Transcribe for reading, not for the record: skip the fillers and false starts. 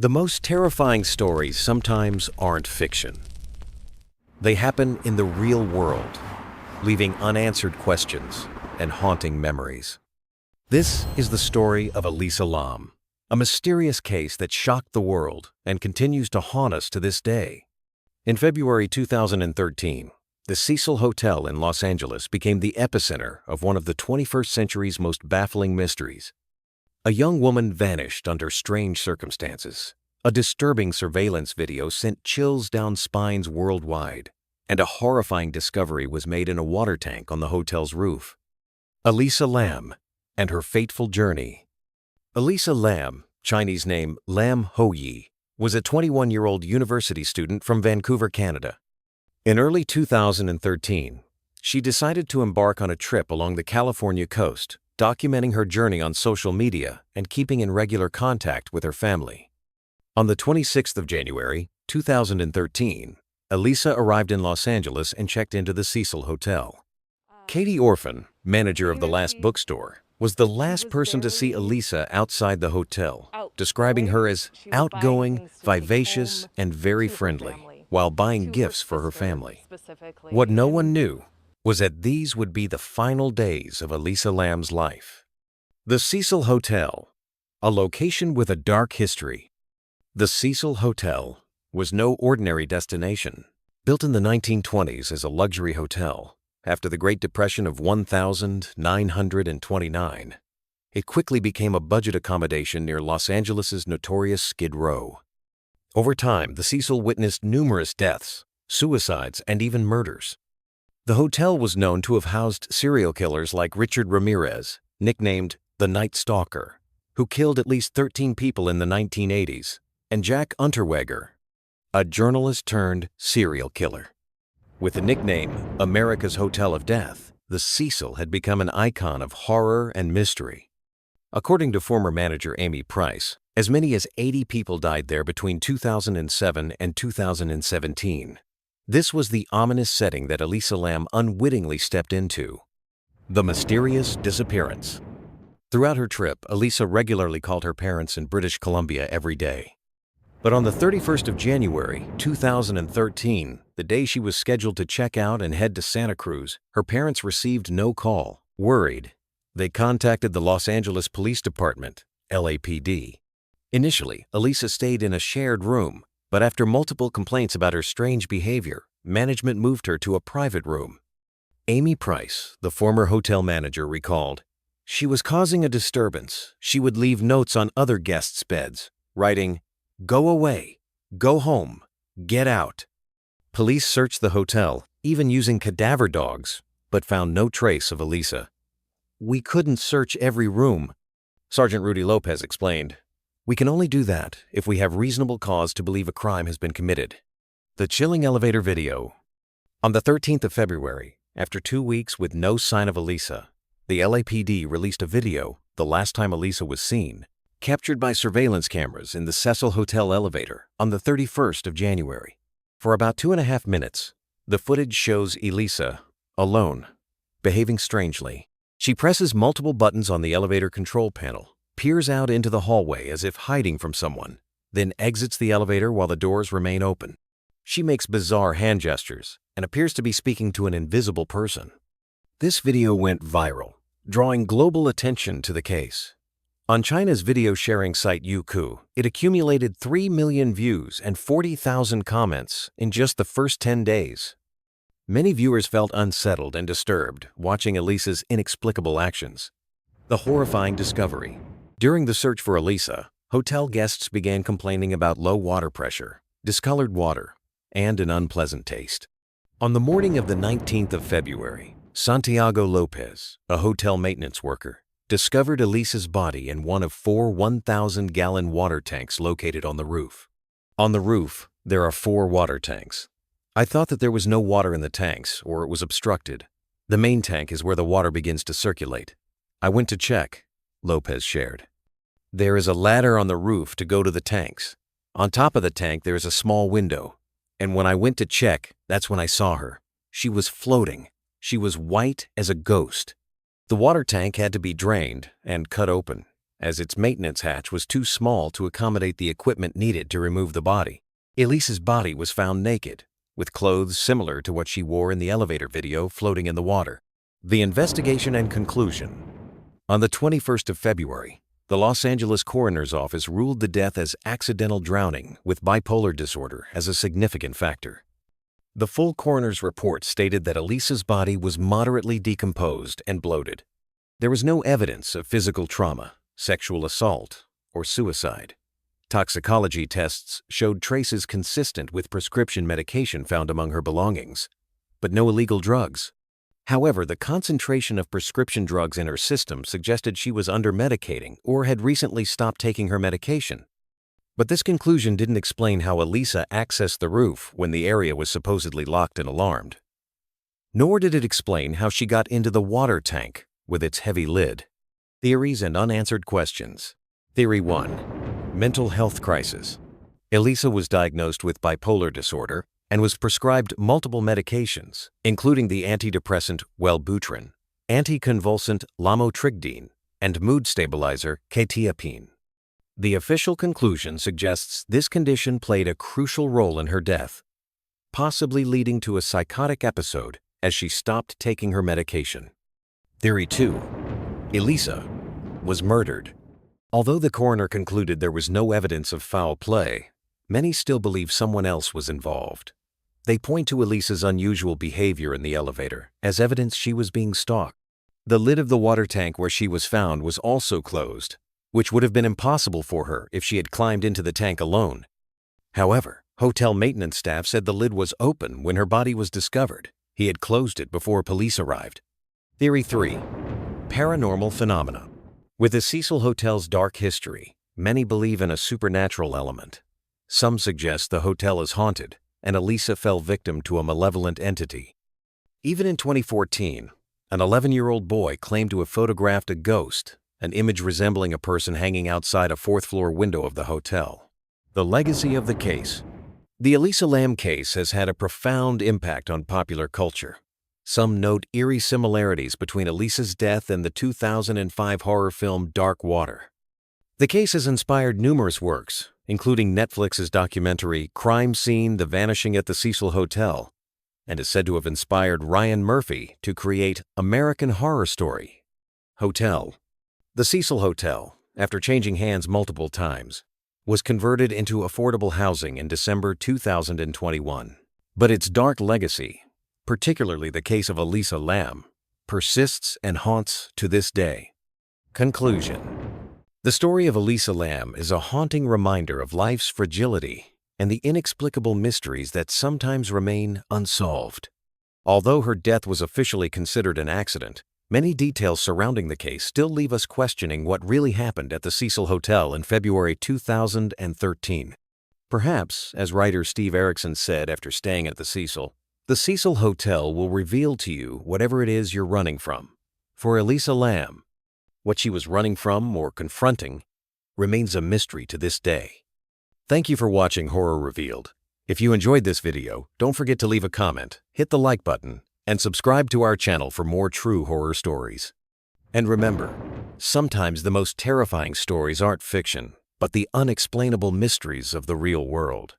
The most terrifying stories sometimes aren't fiction. They happen in the real world, leaving unanswered questions and haunting memories. This is the story of Elisa Lam, a mysterious case that shocked the world and continues to haunt us to this day. In February 2013, the Cecil Hotel in Los Angeles became the epicenter of one of the 21st century's most baffling mysteries. A young woman vanished under strange circumstances. A disturbing surveillance video sent chills down spines worldwide, and a horrifying discovery was made in a water tank on the hotel's roof. Elisa Lam and her fateful journey. Elisa Lam, Chinese name Lam Houyi, was a 21-year-old university student from Vancouver, Canada. In early 2013, she decided to embark on a trip along the California coast, documenting her journey on social media and keeping in regular contact with her family. On the 26th of January, 2013, Elisa arrived in Los Angeles and checked into the Cecil Hotel. Katie Orphan, manager of the last bookstore, was the last person to see Elisa outside the hotel, describing her as outgoing, vivacious, and very friendly, while buying gifts for her family. What no one knew was that these would be the final days of Elisa Lam's life. The Cecil Hotel, a location with a dark history. The Cecil Hotel was no ordinary destination. Built in the 1920s as a luxury hotel, after the Great Depression of 1929, it quickly became a budget accommodation near Los Angeles' notorious Skid Row. Over time, the Cecil witnessed numerous deaths, suicides, and even murders. The hotel was known to have housed serial killers like Richard Ramirez, nicknamed the Night Stalker, who killed at least 13 people in the 1980s, and Jack Unterweger, a journalist turned serial killer. With the nickname America's Hotel of Death, the Cecil had become an icon of horror and mystery. According to former manager Amy Price, as many as 80 people died there between 2007 and 2017. This was the ominous setting that Elisa Lam unwittingly stepped into. The Mysterious Disappearance. Throughout her trip, Elisa regularly called her parents in British Columbia every day. But on the 31st of January, 2013, the day she was scheduled to check out and head to Santa Cruz, her parents received no call. Worried, they contacted the Los Angeles Police Department, LAPD. Initially, Elisa stayed in a shared room, but after multiple complaints about her strange behavior, management moved her to a private room. Amy Price, the former hotel manager, recalled, "She was causing a disturbance. She would leave notes on other guests' beds, writing, 'Go away, go home, get out.'" Police searched the hotel, even using cadaver dogs, but found no trace of Elisa. "We couldn't search every room," Sergeant Rudy Lopez explained. "We can only do that if we have reasonable cause to believe a crime has been committed." The chilling elevator video. On the 13th of February, after 2 weeks with no sign of Elisa, the LAPD released a video, the last time Elisa was seen, captured by surveillance cameras in the Cecil Hotel elevator on the 31st of January. For about 2.5 minutes, the footage shows Elisa, alone, behaving strangely. She presses multiple buttons on the elevator control panel, peers out into the hallway as if hiding from someone, then exits the elevator while the doors remain open. She makes bizarre hand gestures and appears to be speaking to an invisible person. This video went viral, drawing global attention to the case. On China's video sharing site Youku, it accumulated 3 million views and 40,000 comments in just the first 10 days. Many viewers felt unsettled and disturbed watching Elisa's inexplicable actions. The Horrifying Discovery. During the search for Elisa, hotel guests began complaining about low water pressure, discolored water, and an unpleasant taste. On the morning of the 19th of February, Santiago Lopez, a hotel maintenance worker, discovered Elisa's body in one of 4 1,000-gallon water tanks located on the roof. On the roof, there are 4 water tanks. "I thought that there was no water in the tanks or it was obstructed. The main tank is where the water begins to circulate. I went to check," Lopez shared. "There is a ladder on the roof to go to the tanks. On top of the tank there is a small window. And when I went to check, that's when I saw her. She was floating. She was white as a ghost. The water tank had to be drained and cut open. as its maintenance hatch was too small to accommodate the equipment needed to remove the body. Elisa's body was found naked, with clothes similar to what she wore in the elevator video floating in the water. The investigation and conclusion. On the 21st of February, the Los Angeles Coroner's Office ruled the death as accidental drowning with bipolar disorder as a significant factor. The full coroner's report stated that Elisa's body was moderately decomposed and bloated. There was no evidence of physical trauma, sexual assault, or suicide. Toxicology tests showed traces consistent with prescription medication found among her belongings, but no illegal drugs. However, the concentration of prescription drugs in her system suggested she was under-medicating or had recently stopped taking her medication. But this conclusion didn't explain how Elisa accessed the roof when the area was supposedly locked and alarmed. Nor did it explain how she got into the water tank with its heavy lid. Theories and unanswered questions. Theory 1. Mental health crisis. Elisa was diagnosed with bipolar disorder and was prescribed multiple medications, including the antidepressant Wellbutrin, anticonvulsant lamotrigine, and mood stabilizer quetiapine. The official conclusion suggests this condition played a crucial role in her death, possibly leading to a psychotic episode as she stopped taking her medication. Theory 2. Elisa was murdered. Although the coroner concluded there was no evidence of foul play, many still believe someone else was involved. They point to Elisa's unusual behavior in the elevator as evidence she was being stalked. The lid of the water tank where she was found was also closed, which would have been impossible for her if she had climbed into the tank alone. However, hotel maintenance staff said the lid was open when her body was discovered. He had closed it before police arrived. Theory 3. Paranormal phenomena. With the Cecil Hotel's dark history, many believe in a supernatural element. Some suggest the hotel is haunted, and Elisa fell victim to a malevolent entity. Even in 2014, an 11-year-old boy claimed to have photographed a ghost, an image resembling a person hanging outside a fourth-floor window of the hotel. The legacy of the case. The Elisa Lam case has had a profound impact on popular culture. Some note eerie similarities between Elisa's death and the 2005 horror film Dark Water. The case has inspired numerous works, including Netflix's documentary Crime Scene: The Vanishing at the Cecil Hotel, and is said to have inspired Ryan Murphy to create American Horror Story. Hotel. The Cecil Hotel, after changing hands multiple times, was converted into affordable housing in December 2021. But its dark legacy, particularly the case of Elisa Lam, persists and haunts to this day. Conclusion. The story of Elisa Lam is a haunting reminder of life's fragility and the inexplicable mysteries that sometimes remain unsolved. Although her death was officially considered an accident, many details surrounding the case still leave us questioning what really happened at the Cecil Hotel in February 2013. Perhaps, as writer Steve Erickson said after staying at the Cecil Hotel will reveal to you whatever it is you're running from. For Elisa Lam, what she was running from or confronting remains a mystery to this day. Thank you for watching Horror Revealed. If you enjoyed this video, don't forget to leave a comment, hit the like button, and subscribe to our channel for more true horror stories. And remember, sometimes the most terrifying stories aren't fiction, but the unexplainable mysteries of the real world.